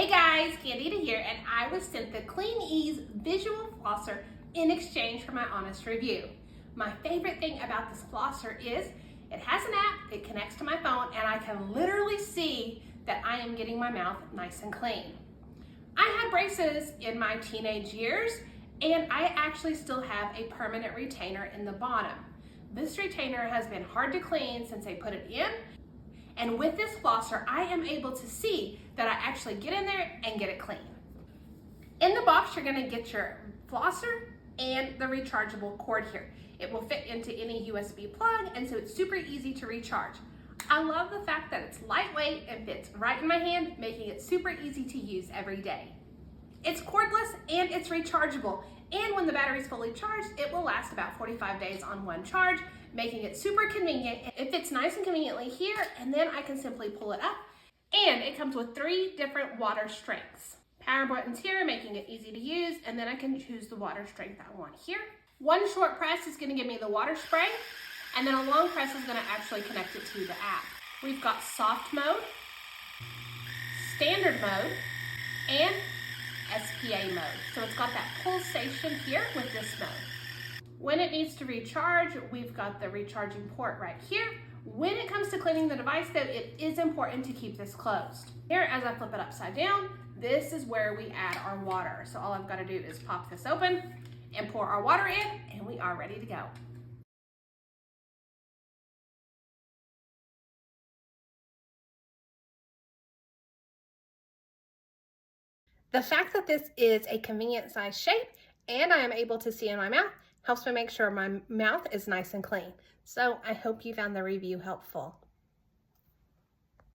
Hey guys, Candida here, and I was sent the CleanEze visual flosser in exchange for my honest review. My favorite thing about this flosser is it has an app, it connects to my phone, and I can literally see that I am getting my mouth nice and clean. I had braces in my teenage years, and I actually still have a permanent retainer in the bottom. This retainer has been hard to clean since I put it in, and with this flosser, I am able to see that I actually get in there and get it clean. In the box, you're gonna get your flosser and the rechargeable cord here. It will fit into any USB plug, and so it's super easy to recharge. I love the fact that it's lightweight and fits right in my hand, making it super easy to use every day. It's cordless and it's rechargeable, and when the battery's fully charged, it will last about 45 days on one charge, making it super convenient. It fits nice and conveniently here, and then I can simply pull it up, and it comes with 3 different water strengths. Power buttons here, making it easy to use, and then I can choose the water strength I want here. One short press is gonna give me the water spray, and then a long press is gonna actually connect it to the app. We've got soft mode, standard mode, and SPA mode. So it's got that pulsation here with this mode. When it needs to recharge, we've got the recharging port right here. When it comes to cleaning the device though, it is important to keep this closed. Here, as I flip it upside down, this is where we add our water. So all I've got to do is pop this open and pour our water in, and we are ready to go. The fact that this is a convenient size shape and I am able to see in my mouth helps me make sure my mouth is nice and clean. So I hope you found the review helpful.